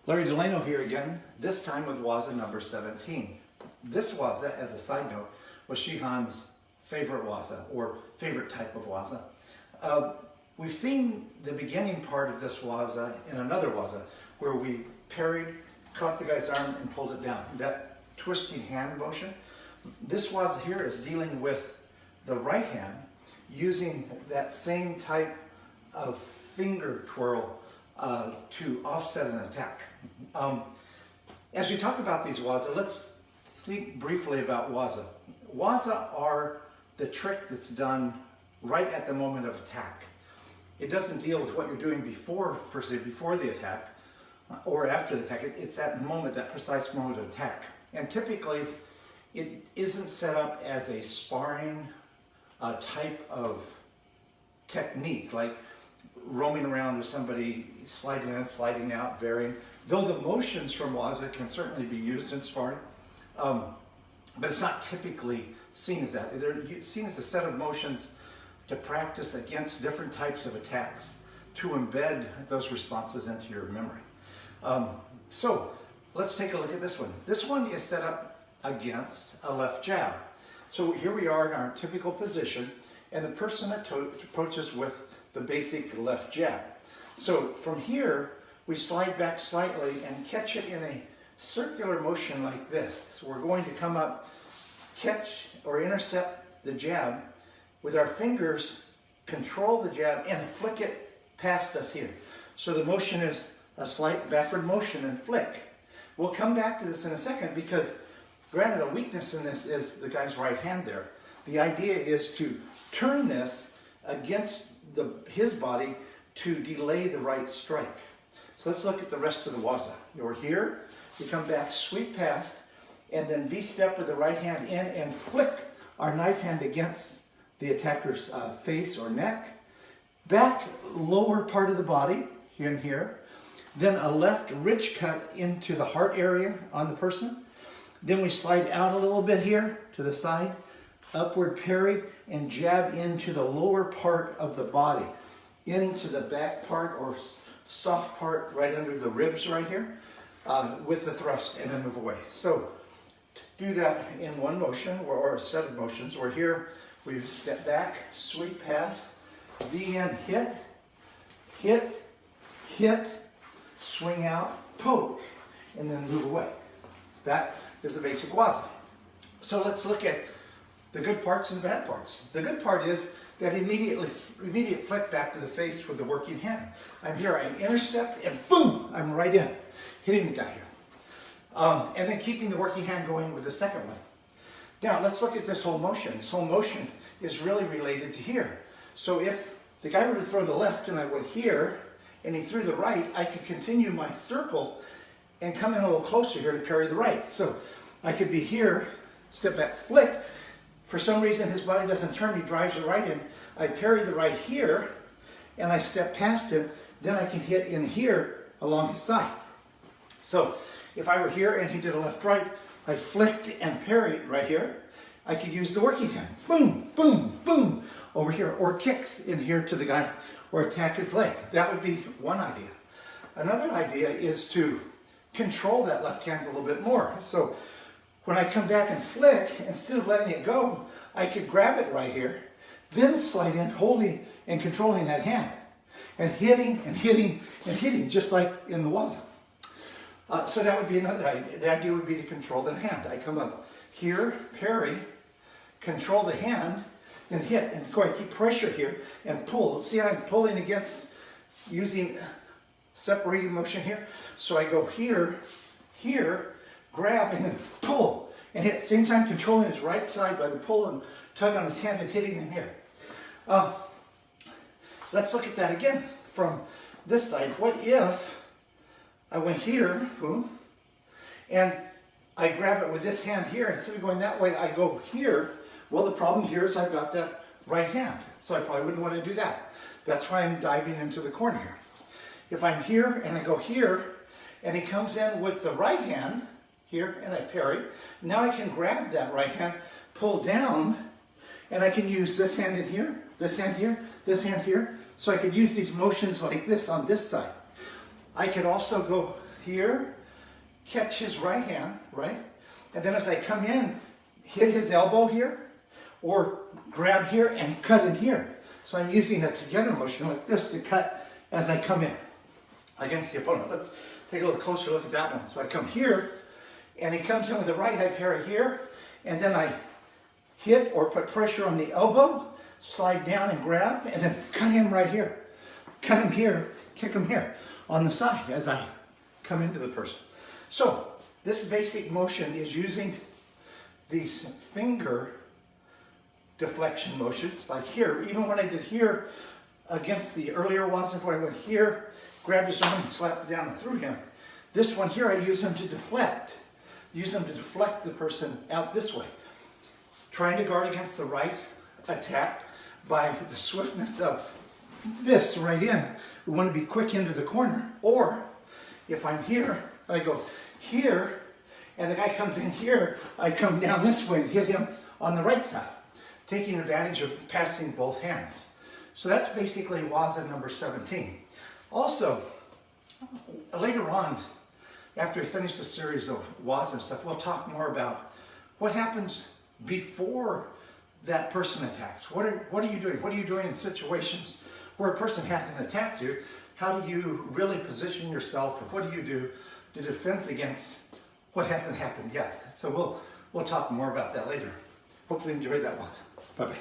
Larry Delano here again, this time with Waza number 17. This Waza, as a side note, was Shihan's favorite Waza, or favorite type of Waza. We've seen the beginning part of this Waza in another Waza, where we parried, caught the guy's arm, and pulled it down. That twisting hand motion. This Waza here is dealing with the right hand, using that same type of finger twirl to offset an attack. As we talk about these Waza, let's think briefly about Waza. Waza are the trick that's done right at the moment of attack. It doesn't deal with what you're doing before, per se, before the attack or after the attack. It's that moment, that precise moment of attack. And typically, it isn't set up as a sparring type of technique, like roaming around with somebody, sliding in, sliding out, varying. Though the motions from Waza can certainly be used in sparring, but it's not typically seen as that. They're seen as a set of motions to practice against different types of attacks, to embed those responses into your memory. So let's take a look at this one. This one is set up against a left jab. So here we are in our typical position, and the person approaches with the basic left jab. So from here, we slide back slightly and catch it in a circular motion like this. We're going to come up, catch or intercept the jab with our fingers, control the jab, and flick it past us here. So the motion is a slight backward motion and flick. We'll come back to this in a second because, granted, a weakness in this is the guy's right hand there. The idea is to turn this against his body to delay the right strike. So let's look at the rest of the Waza. You're here, you come back, sweep past, and then V-step with the right hand in and flick our knife hand against the attacker's face or neck. Back lower part of the body, here and here. Then a left ridge cut into the heart area on the person. Then we slide out a little bit here to the side, upward parry, and jab into the lower part of the body, into the back part or soft part right under the ribs right here, with the thrust, and then move away. So do that in one motion or a set of motions. We're here, we step back, sweep past, V-end, hit, hit, hit, swing out, poke, and then move away. That is the basic Waza. So let's look at the good parts and the bad parts. The good part is that immediate flick back to the face with the working hand. I'm here, I intercept, and boom, I'm right in, hitting the guy here. And then keeping the working hand going with the second one. Now let's look at this whole motion. This whole motion is really related to here. So if the guy were to throw the left and I went here, and he threw the right, I could continue my circle and come in a little closer here to parry the right. So I could be here, step back, flick. For some reason his body doesn't turn, he drives the right in. I parry the right here, and I step past him, then I can hit in here along his side. So if I were here and he did a left-right, I flicked and parried right here. I could use the working hand, boom, boom, boom, over here, or kicks in here to the guy, or attack his leg. That would be one idea. Another idea is to control that left hand a little bit more. So when I come back and flick, instead of letting it go, I could grab it right here, then slide in, holding and controlling that hand, and hitting and hitting and hitting, just like in the Waza. So that would be another idea. The idea would be to control the hand. I come up here, parry, control the hand, and hit, and go, I keep pressure here and pull. See, I'm pulling against, using separating motion here. So I go here, here, grab, and then pull, and hit. Same time controlling his right side by the pull and tug on his hand and hitting him here. Let's look at that again from this side. What if I went here, boom, and I grab it with this hand here, instead of going that way, I go here. Well, the problem here is I've got that right hand, so I probably wouldn't want to do that. That's why I'm diving into the corner here. If I'm here and I go here, and he comes in with the right hand here, and I parry, now I can grab that right hand, pull down, and I can use this hand in here, this hand here, so I could use these motions like this on this side. I could also go here, catch his right hand, right? And then as I come in, hit his elbow here, or grab here and cut in here. So I'm using a together motion like this to cut as I come in against the opponent. Let's take a little closer look at that one. So I come here, and he comes in with the right, I parry here, and then I hit or put pressure on the elbow, slide down and grab, and then cut him right here. Cut him here, kick him here on the side as I come into the person. So this basic motion is using these finger deflection motions, like here. Even when I did here against the earlier Waza, where I went here, grabbed his arm and slapped it down and threw him. This one here, I use him to deflect. Use him to deflect the person out this way. Trying to guard against the right attack by the swiftness of this right in. We want to be quick into the corner. Or if I'm here, I go here, and the guy comes in here, I come down this way and hit him on the right side, taking advantage of passing both hands. So that's basically Waza number 17. Also, later on, after we finish the series of Waza and stuff, we'll talk more about what happens before that person attacks. What are you doing? What are you doing in situations where a person hasn't attacked you? How do you really position yourself, or what do you do to defend against what hasn't happened yet? So we'll talk more about that later. Hopefully you enjoyed that, Waza. Bye-bye.